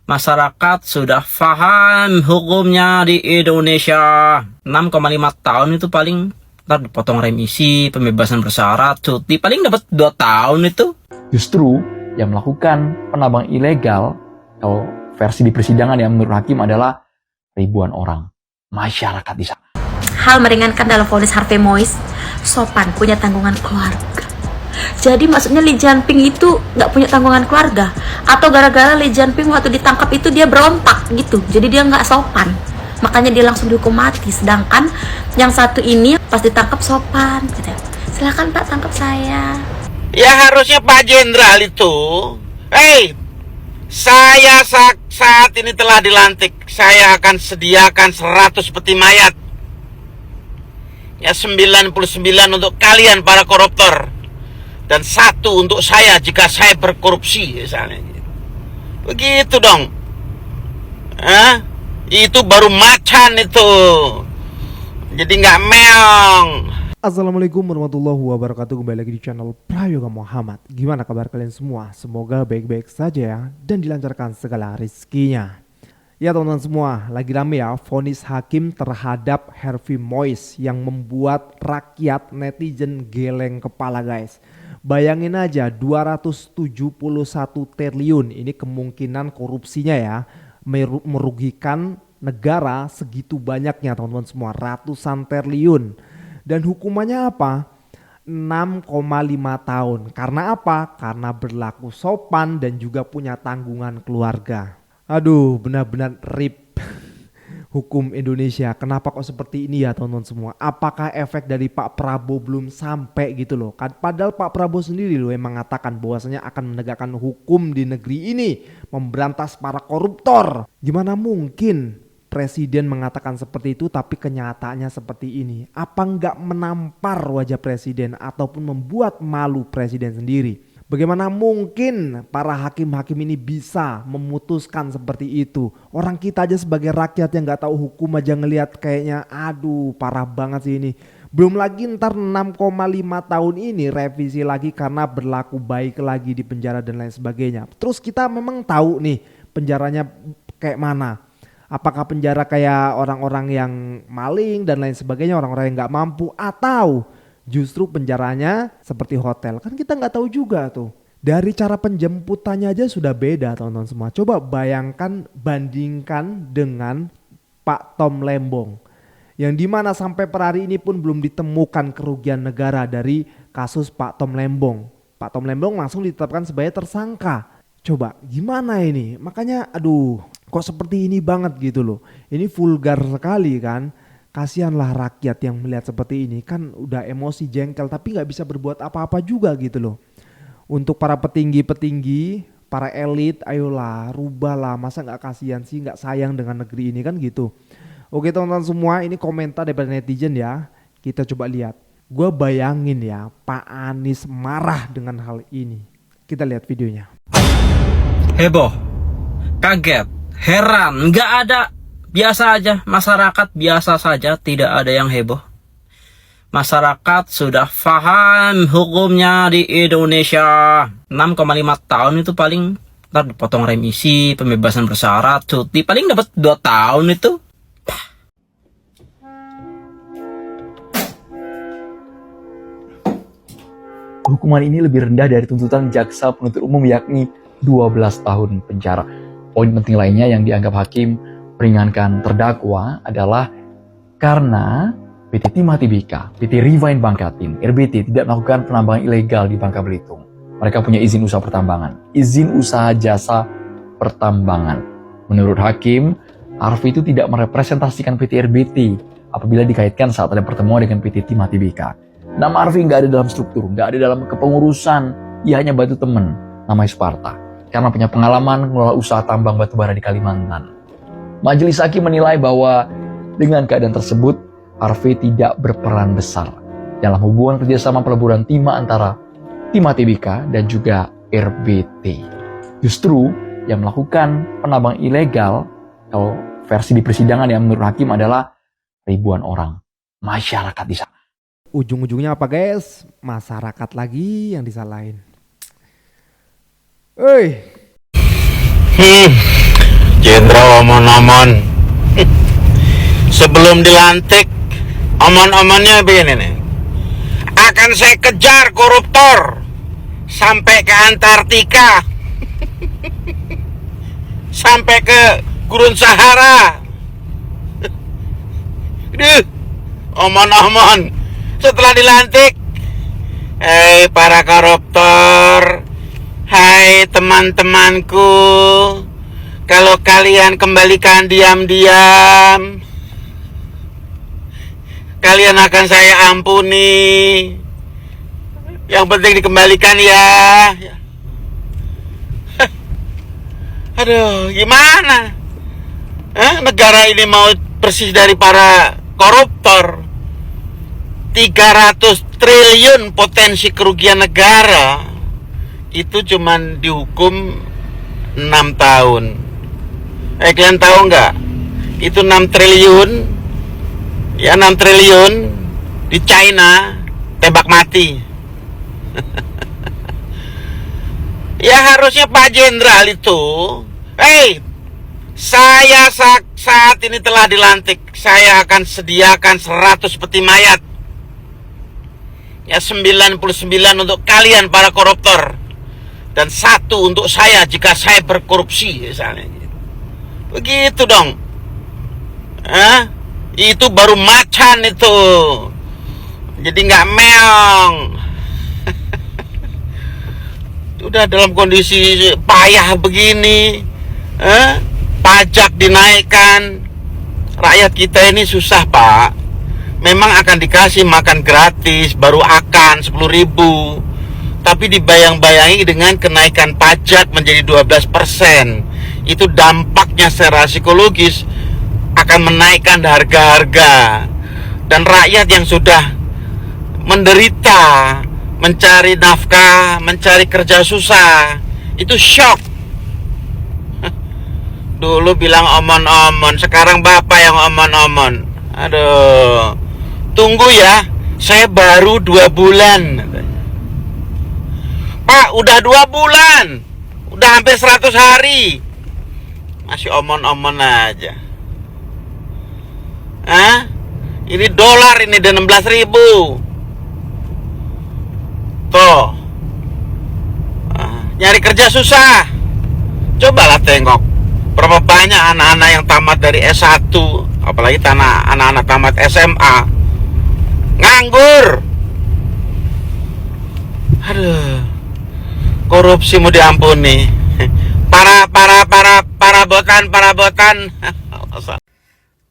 Masyarakat sudah paham hukumnya di Indonesia. 6,5 tahun itu paling, ntar dipotong remisi, pembebasan bersyarat, cuti, paling dapat 2 tahun itu. Justru yang melakukan penambang ilegal, kalau versi di persidangan yang menurut hakim adalah ribuan orang masyarakat di sana. Hal meringankan dalam vonis Harvey Mois, sopan punya tanggungan keluarga. Jadi maksudnya Lee Jianping itu nggak punya tanggungan keluarga, atau gara-gara Lee Jianping waktu ditangkap itu dia berontak gitu, jadi dia nggak sopan, makanya dia langsung dihukum mati. Sedangkan yang satu ini pas ditangkap sopan, gitu. Silakan Pak, tangkap saya. Ya harusnya Pak Jenderal itu, saya saat ini telah dilantik, saya akan sediakan 100 peti mayat. Ya 99 untuk kalian para koruptor, dan 1 untuk saya jika saya berkorupsi misalnya. Begitu dong. Itu baru macan itu. Jadi nggak meong. Assalamualaikum warahmatullahi wabarakatuh. Kembali lagi di channel Prayoga Muhammad. Gimana kabar kalian semua? Semoga baik-baik saja ya, dan dilancarkan segala rezekinya. Ya teman-teman semua, lagi rame ya vonis hakim terhadap Harvey Mois yang membuat rakyat netizen geleng kepala guys. Bayangin aja 271 triliun ini kemungkinan korupsinya ya, merugikan negara segitu banyaknya teman-teman semua, ratusan triliun. Dan hukumannya apa? 6,5 tahun. Karena apa? Karena berlaku sopan dan juga punya tanggungan keluarga. Aduh, benar-benar rip hukum Indonesia. Kenapa kok seperti ini ya teman-teman semua? Apakah efek dari Pak Prabowo belum sampai gitu loh? Padahal Pak Prabowo sendiri loh yang mengatakan bahwasanya akan menegakkan hukum di negeri ini, memberantas para koruptor. Gimana mungkin Presiden mengatakan seperti itu tapi kenyataannya seperti ini? Apa nggak menampar wajah Presiden ataupun membuat malu Presiden sendiri? Bagaimana mungkin para hakim-hakim ini bisa memutuskan seperti itu? Orang kita aja sebagai rakyat yang nggak tahu hukum aja ngelihat kayaknya aduh parah banget sih ini. Belum lagi ntar 6,5 tahun ini revisi lagi karena berlaku baik lagi di penjara dan lain sebagainya. Terus kita memang tahu nih penjaranya kayak mana. Apakah penjara kayak orang-orang yang maling dan lain sebagainya, orang-orang yang nggak mampu, atau justru penjaranya seperti hotel? Kan kita nggak tahu juga tuh. Dari cara penjemputannya aja sudah beda teman-teman semua. Coba bayangkan, bandingkan dengan Pak Tom Lembong, yang dimana sampai per hari ini pun belum ditemukan kerugian negara dari kasus Pak Tom Lembong. Pak Tom Lembong langsung ditetapkan sebagai tersangka. Coba gimana ini? Makanya aduh, kok seperti ini banget gitu loh. Ini vulgar sekali kan. Kasihanlah rakyat yang melihat seperti ini, kan udah emosi jengkel tapi gak bisa berbuat apa-apa juga gitu loh. Untuk para petinggi-petinggi, para elit, ayolah rubahlah, masa gak kasihan sih, gak sayang dengan negeri ini kan gitu. Oke teman-teman semua, ini komentar daripada netizen ya. Kita coba lihat. Gue bayangin ya Pak Anies marah dengan hal ini. Kita lihat videonya. Heboh, kaget, heran, nggak ada. Biasa aja, masyarakat biasa saja, tidak ada yang heboh. Masyarakat sudah paham hukumnya di Indonesia. 6,5 tahun itu paling, ntar dipotong remisi, pembebasan bersyarat, cuti, paling dapat 2 tahun itu. Hukuman ini lebih rendah dari tuntutan jaksa penuntut umum yakni 12 tahun penjara. Poin penting lainnya yang dianggap hakim meringankan terdakwa adalah karena PT Timah Tibika, PT Refine Bangkatin, RBT tidak melakukan penambangan ilegal di Bangka Belitung. Mereka punya izin usaha pertambangan, izin usaha jasa pertambangan. Menurut hakim, Harvey itu tidak merepresentasikan PT RBT apabila dikaitkan saat ada pertemuan dengan PT Timah Tibika. Nama Harvey nggak ada dalam struktur, nggak ada dalam kepengurusan, ia hanya bantu teman namanya Sparta karena punya pengalaman mengelola usaha tambang batubara di Kalimantan. Majelis hakim menilai bahwa dengan keadaan tersebut, Harvey tidak berperan besar dalam hubungan kerjasama peleburan timah antara Timah Tibika dan juga RBT. Justru yang melakukan penambang ilegal, kalau versi di persidangan yang menurut hakim adalah ribuan orang masyarakat di sana. Ujung-ujungnya apa guys? Masyarakat lagi yang disalahin. Jenderal omon-omon. Sebelum dilantik, omon-omonnya begini nih. Akan saya kejar koruptor sampai ke Antartika, sampai ke Gurun Sahara. Duh, omon-omon. Setelah dilantik, hei para koruptor, hai teman-temanku, kalau kalian kembalikan diam-diam, kalian akan saya ampuni. Yang penting dikembalikan ya. Aduh, gimana? Negara ini mau bersih dari para koruptor. 300 triliun potensi kerugian negara. Itu cuman dihukum 6 tahun. Kalian tahu nggak? Itu 6 triliun. Ya 6 triliun di China tembak mati. Ya harusnya Pak Jenderal itu, saya saat ini telah dilantik, saya akan sediakan 100 peti mayat. Ya 99 untuk kalian para koruptor, dan 1 untuk saya jika saya berkorupsi misalnya. Begitu dong. Itu baru macan itu. Jadi nggak meong. Udah dalam kondisi payah begini, pajak dinaikkan, rakyat kita ini susah, Pak. Memang akan dikasih makan gratis, baru akan 10.000. Tapi dibayang-bayangi dengan kenaikan pajak menjadi 12%. Itu dampaknya secara psikologis akan menaikkan harga-harga. Dan rakyat yang sudah menderita, mencari nafkah, mencari kerja susah, itu shock. Dulu bilang omon-omon, sekarang bapak yang omon-omon. Aduh, tunggu ya, saya baru 2 bulan. Pak, udah 2 bulan, udah hampir 100 hari, masih omon-omon aja. Ini dolar ini udah 16.000. Tuh, nyari kerja susah. Cobalah tengok berapa banyak anak-anak yang tamat dari S1, apalagi anak-anak tamat SMA, nganggur. Aduh, korupsi mau diampuni. Para botan.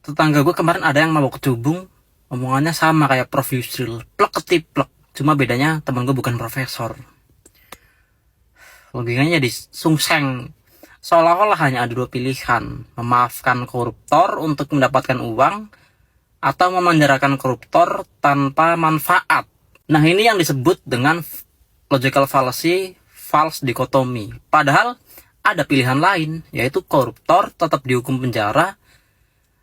Tetangga gue kemarin ada yang mabok kecubung, omongannya sama kayak Prof Yusril, plek ketiplek. Cuma bedanya temen gue bukan profesor. Logikanya jadi sungseng. Seolah-olah hanya ada 2 pilihan, memaafkan koruptor untuk mendapatkan uang, atau memenjarakan koruptor tanpa manfaat. Nah, ini yang disebut dengan logical fallacy, false dichotomy. Padahal ada pilihan lain, yaitu koruptor tetap dihukum penjara,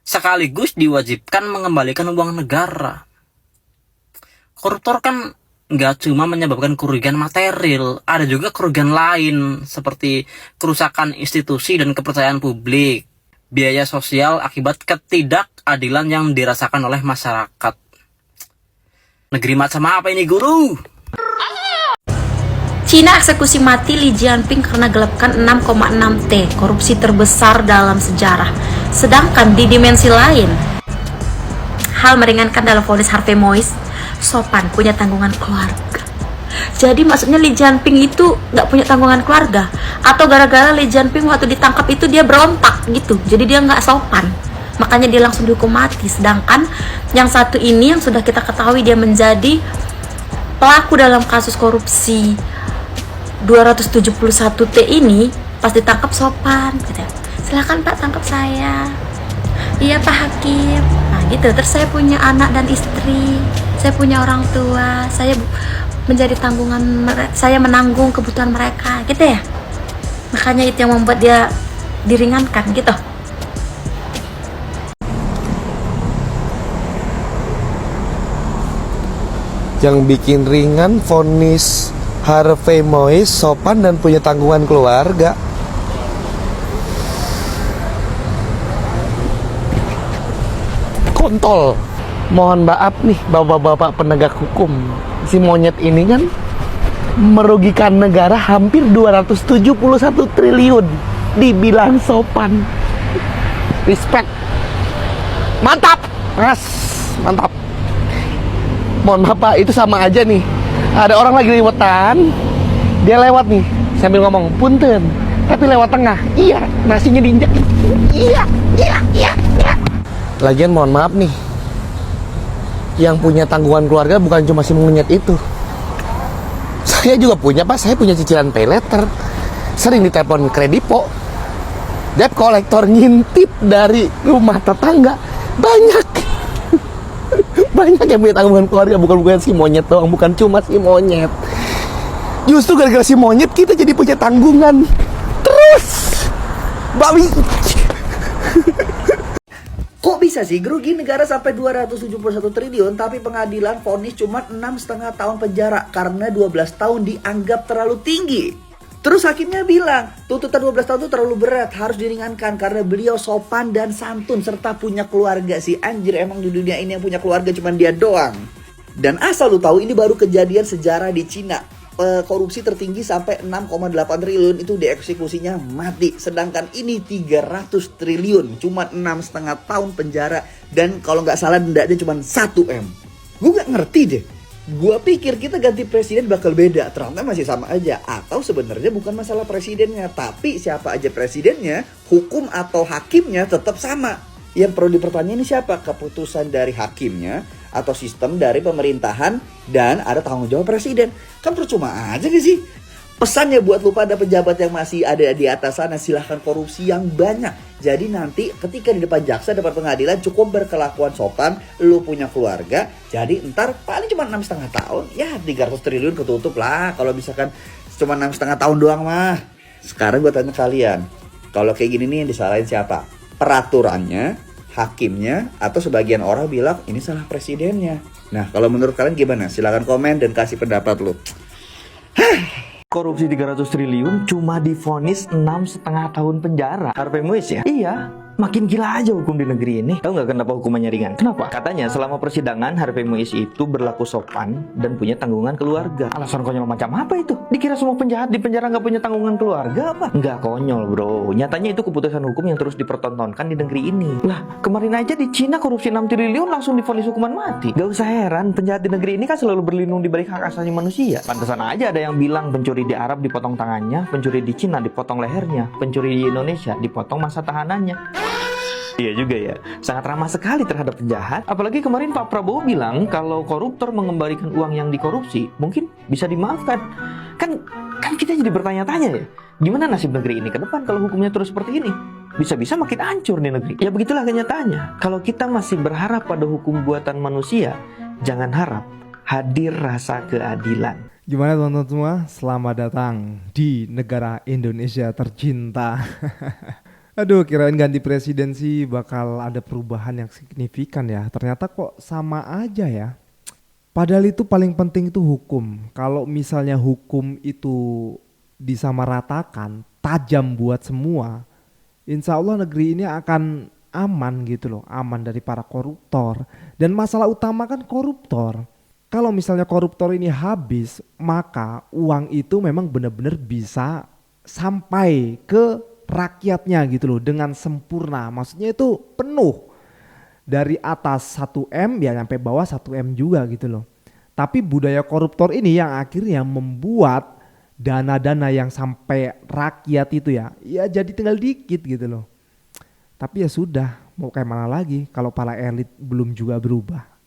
sekaligus diwajibkan mengembalikan uang negara. Koruptor kan nggak cuma menyebabkan kerugian material, ada juga kerugian lain seperti kerusakan institusi dan kepercayaan publik, biaya sosial akibat ketidakadilan yang dirasakan oleh masyarakat. Negeri macam apa ini, guru? Cina eksekusi mati Li Jianping karena gelapkan 6,6 T, korupsi terbesar dalam sejarah. Sedangkan di dimensi lain, hal meringankan dalam vonis Harvey Moise, sopan, punya tanggungan keluarga. Jadi maksudnya Li Jianping itu nggak punya tanggungan keluarga, atau gara-gara Li Jianping waktu ditangkap itu dia berontak gitu, jadi dia nggak sopan, makanya dia langsung dihukum mati. Sedangkan yang satu ini yang sudah kita ketahui dia menjadi pelaku dalam kasus korupsi 271 T ini, pas ditangkap sopan gitu. Silakan Pak, tangkap saya. Iya Pak Hakim. Nah gitu. Terus saya punya anak dan istri, saya punya orang tua, saya menjadi tanggungan, saya menanggung kebutuhan mereka gitu ya. Makanya itu yang membuat dia diringankan gitu. Yang bikin ringan vonis Harvey Moise, sopan dan punya tanggungan keluarga. kontol. Mohon maaf nih bapak-bapak penegak hukum. Si monyet ini kan merugikan negara hampir 271 triliun. Dibilang sopan. Respect. Mantap, Mas. Mantap. Mohon maaf Pak, itu sama aja nih. Ada orang lagi liwetan, dia lewat nih sambil ngomong punten, tapi lewat tengah. Iya, nasinya diinjak. Iya. Lagian mohon maaf nih, yang punya tanggungan keluarga bukan cuma si monyet itu. Saya juga punya Pak, saya punya cicilan pay letter. Sering ditelepon kredipo. Debt collector ngintip dari rumah tetangga. Banyak. Banyak yang punya tanggungan keluarga, bukan si monyet doang, bukan cuma si monyet. Justru gara-gara si monyet kita jadi punya tanggungan. Terus babi. Kok bisa sih gerugi negara sampai 271 triliun tapi pengadilan vonis cuma 6,5 tahun penjara karena 12 tahun dianggap terlalu tinggi. Terus hakimnya bilang, tuntutan 12 tahun itu terlalu berat, harus diringankan karena beliau sopan dan santun serta punya keluarga. Si anjir, emang di dunia ini yang punya keluarga cuma dia doang. Dan asal lu tahu, ini baru kejadian sejarah di Cina. Korupsi tertinggi sampai 6,8 triliun itu dieksekusinya mati. Sedangkan ini 300 triliun, cuma 6,5 tahun penjara. Dan kalau nggak salah dendanya cuma 1 M. Gue nggak ngerti deh. Gue pikir kita ganti presiden bakal beda, ternyata masih sama aja. Atau sebenarnya bukan masalah presidennya, tapi siapa aja presidennya, hukum atau hakimnya tetap sama. Yang perlu dipertanyakan ini siapa? Keputusan dari hakimnya atau sistem dari pemerintahan dan ada tanggung jawab presiden. Kan percuma aja gak sih? Pesannya buat lu pada pejabat yang masih ada di atas sana, silahkan korupsi yang banyak. Jadi nanti ketika di depan jaksa, depan pengadilan cukup berkelakuan sopan, lu punya keluarga. Jadi ntar paling cuma 6,5 tahun, ya 300 triliun ketutup lah. Kalau misalkan cuma 6,5 tahun doang mah. Sekarang gue tanya kalian, kalau kayak gini nih yang disalahin siapa? Peraturannya, hakimnya, atau sebagian orang bilang ini salah presidennya. Nah kalau menurut kalian gimana? Silahkan komen dan kasih pendapat lu. Korupsi 300 triliun cuma divonis 6,5 tahun penjara. Harvey Muiz ya? Iya. Makin gila aja hukum di negeri ini. Tahu nggak kenapa hukumannya ringan? Kenapa? Katanya selama persidangan Harvey Muiz itu berlaku sopan dan punya tanggungan keluarga. Alasan konyol macam apa itu? Dikira semua penjahat di penjara nggak punya tanggungan keluarga apa? Nggak konyol bro. Nyatanya itu keputusan hukum yang terus dipertontonkan di negeri ini. Lah kemarin aja di Cina korupsi 6 triliun langsung divonis hukuman mati. Gak usah heran, penjahat di negeri ini kan selalu berlindung di balik hak asasi manusia. Pantesan aja ada yang bilang pencuri di Arab dipotong tangannya, pencuri di Cina dipotong lehernya, pencuri di Indonesia dipotong masa tahanannya. Iya juga ya, sangat ramah sekali terhadap penjahat. Apalagi kemarin Pak Prabowo bilang kalau koruptor mengembalikan uang yang dikorupsi mungkin bisa dimaafkan. Kan kita jadi bertanya-tanya ya, gimana nasib negeri ini ke depan kalau hukumnya terus seperti ini? Bisa-bisa makin hancur nih negeri. Ya begitulah kenyataannya. Kalau kita masih berharap pada hukum buatan manusia, jangan harap hadir rasa keadilan. Gimana teman-teman semua? Selamat datang di negara Indonesia tercinta. Aduh, kirain ganti presidensi bakal ada perubahan yang signifikan ya. Ternyata kok sama aja ya. Padahal itu paling penting itu hukum. Kalau misalnya hukum itu disamaratakan, tajam buat semua, insya Allah negeri ini akan aman gitu loh. Aman dari para koruptor. Dan masalah utama kan koruptor. Kalau misalnya koruptor ini habis, maka uang itu memang benar-benar bisa sampai ke rakyatnya gitu loh dengan sempurna. Maksudnya itu penuh. Dari atas 1 M ya sampai bawah 1 M juga gitu loh. Tapi budaya koruptor ini yang akhirnya membuat dana-dana yang sampai rakyat itu ya jadi tinggal dikit gitu loh. Tapi ya sudah, mau kayak mana lagi kalau para elit belum juga berubah.